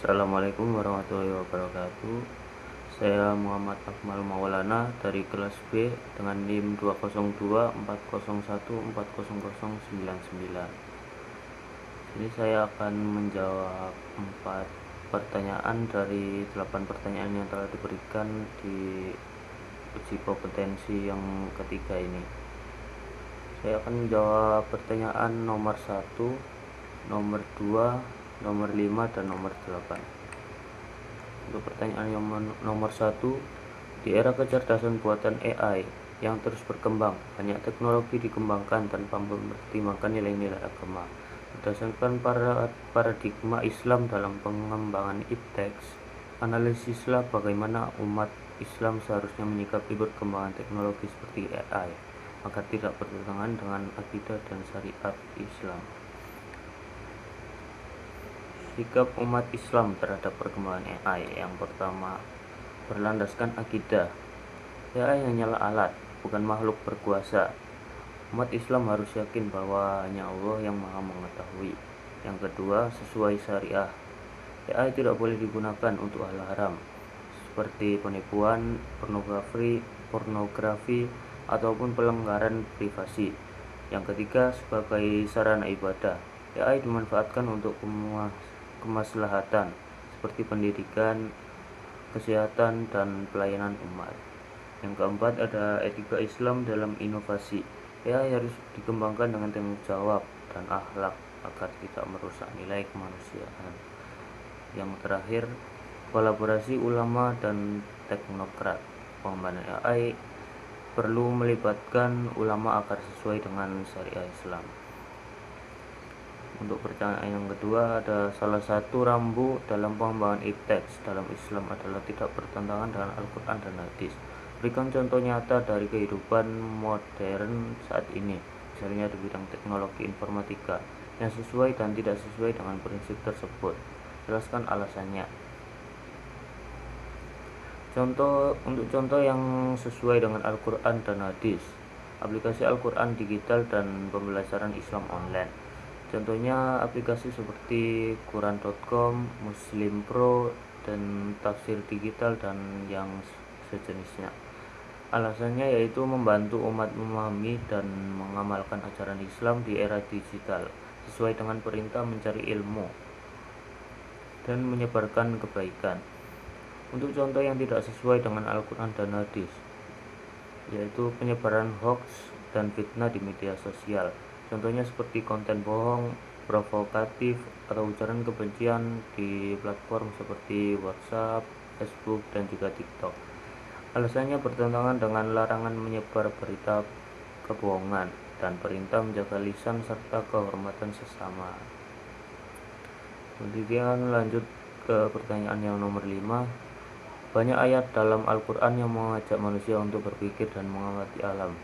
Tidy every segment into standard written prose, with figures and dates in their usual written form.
Assalamualaikum warahmatullahi wabarakatuh. Saya Muhammad Akmal Maulana dari kelas B dengan NIM 202401401400099. Ini saya akan menjawab 4 pertanyaan dari 8 pertanyaan yang telah diberikan di uji kompetensi yang ketiga ini. Saya akan menjawab pertanyaan nomor 1, nomor 2, nomor 5, dan nomor 8. Untuk pertanyaan yang nomor 1, di era kecerdasan buatan AI yang terus berkembang, banyak teknologi dikembangkan tanpa mempertimbangkan nilai-nilai agama. Berdasarkan paradigma Islam dalam pengembangan iptek, analisislah bagaimana umat Islam seharusnya menyikapi perkembangan teknologi seperti AI agar tidak bertentangan dengan akidah dan syariat Islam. Sikap umat Islam terhadap perkembangan AI. Yang pertama, berlandaskan akidah. AI hanyalah alat, bukan makhluk berkuasa. Umat Islam harus yakin bahwa hanya Allah yang Maha mengetahui. Yang kedua, sesuai syariah. AI tidak boleh digunakan untuk hal haram seperti penipuan, pornografi ataupun pelanggaran privasi. Yang ketiga, sebagai sarana ibadah. AI dimanfaatkan untuk kemaslahatan seperti pendidikan, kesehatan, dan pelayanan umat. Yang keempat, ada etika Islam dalam inovasi. AI harus dikembangkan dengan tanggung jawab dan akhlak agar tidak merusak nilai kemanusiaan. Yang terakhir, kolaborasi ulama dan teknokrat. Pengembangan AI perlu melibatkan ulama agar sesuai dengan syariah Islam. Untuk pertanyaan yang kedua, ada salah satu rambu dalam pengembangan iptek dalam Islam adalah tidak bertentangan dengan Al-Quran dan Hadis. Berikan contoh nyata dari kehidupan modern saat ini, misalnya di bidang teknologi informatika, yang sesuai dan tidak sesuai dengan prinsip tersebut. Jelaskan alasannya. Untuk contoh yang sesuai dengan Al-Quran dan Hadis, aplikasi Al-Quran digital dan pembelajaran Islam online. Contohnya aplikasi seperti Quran.com, Muslim Pro, dan tafsir digital dan yang sejenisnya. Alasannya yaitu membantu umat memahami dan mengamalkan ajaran Islam di era digital sesuai dengan perintah mencari ilmu dan menyebarkan kebaikan. Untuk contoh yang tidak sesuai dengan Al-Quran dan Hadis, yaitu penyebaran hoax dan fitnah di media sosial. Contohnya seperti konten bohong, provokatif, atau ujaran kebencian di platform seperti WhatsApp, Facebook, dan juga TikTok. Alasannya bertentangan dengan larangan menyebar berita kebohongan dan perintah menjaga lisan serta kehormatan sesama. Kemudian lanjut ke pertanyaan yang nomor 5. Banyak ayat dalam Al-Quran yang mengajak manusia untuk berpikir dan mengamati alam.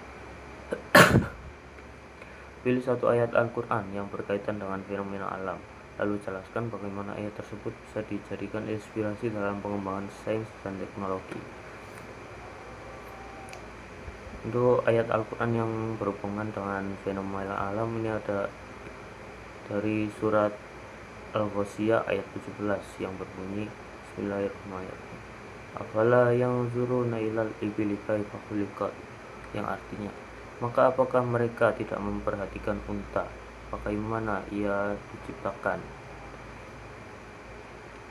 Pilih satu ayat Al-Quran yang berkaitan dengan fenomena alam, lalu jelaskan bagaimana ayat tersebut bisa dijadikan inspirasi dalam pengembangan sains dan teknologi. Untuk ayat Al-Quran yang berhubungan dengan fenomena alam ini ada dari surat Al-Ghasyiyah ayat 17 yang berbunyi Bismillahirrahmanirrahim. Afala yanzuruna ilal ibili kaifa khuliqat, yang artinya, maka apakah mereka tidak memperhatikan unta, bagaimana ia diciptakan.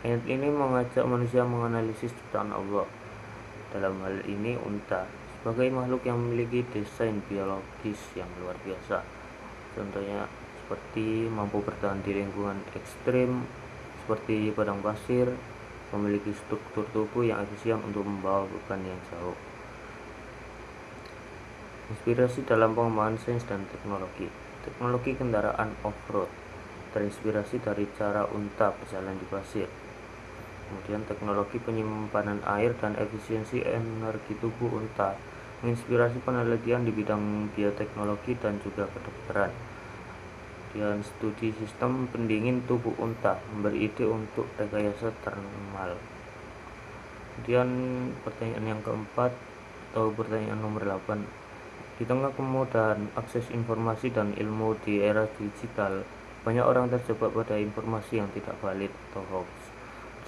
Ayat ini mengajak manusia menganalisis ciptaan Allah, dalam hal ini unta, sebagai makhluk yang memiliki desain biologis yang luar biasa. Contohnya seperti mampu bertahan di lingkungan ekstrim seperti padang pasir, memiliki struktur tubuh yang efisien untuk membawa beban yang jauh. Inspirasi dalam pengembangan sains dan teknologi. Teknologi kendaraan off-road terinspirasi dari cara unta berjalan di pasir. Kemudian teknologi penyimpanan air dan efisiensi energi tubuh unta menginspirasi penelitian di bidang bioteknologi dan juga kedokteran. Dan studi sistem pendingin tubuh unta memberi ide untuk rekayasa thermal. Kemudian pertanyaan yang keempat atau pertanyaan nomor 8. Di tengah kemudahan akses informasi dan ilmu di era digital, banyak orang terjebak pada informasi yang tidak valid atau hoax.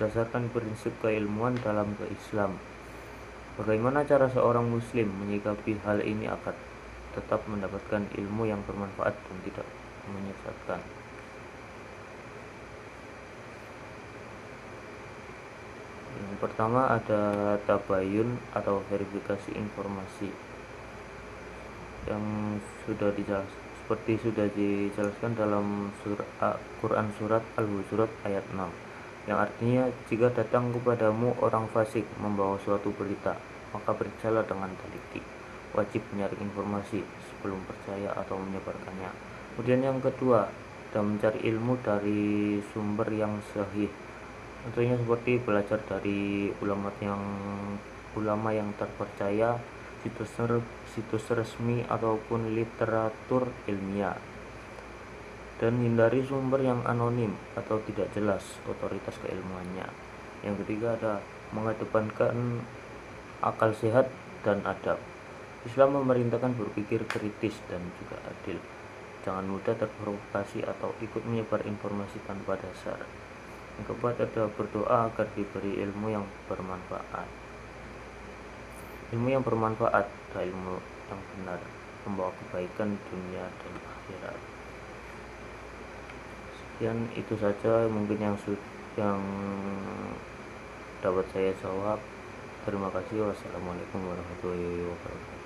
berdasarkan prinsip keilmuan dalam Islam. Bagaimana cara seorang muslim menyikapi hal ini agar tetap mendapatkan ilmu yang bermanfaat dan tidak menyesatkan? Yang pertama ada tabayun atau verifikasi informasi yang sudah dijelaskan dalam Quran surat Al-Hujurat ayat 6, yang artinya jika datang kepadamu orang fasik membawa suatu berita, maka periksalah dengan teliti. Wajib menyaring informasi sebelum percaya atau menyebarkannya. Kemudian yang kedua, dan mencari ilmu dari sumber yang sahih. Tentunya seperti belajar dari ulama yang terpercaya, situs resmi ataupun literatur ilmiah, dan hindari sumber yang anonim atau tidak jelas otoritas keilmuannya. Yang ketiga ada mengedepankan akal sehat dan adab. Islam memerintahkan berpikir kritis dan juga adil. Jangan mudah terprovokasi atau ikut menyebar informasi tanpa dasar. Yang keempat ada berdoa agar diberi ilmu yang bermanfaat. Ilmu yang bermanfaat adalah ilmu yang benar, membawa kebaikan dunia dan akhirat. Sekian itu saja mungkin yang dapat saya jawab. Terima kasih. Wassalamualaikum warahmatullahi wabarakatuh.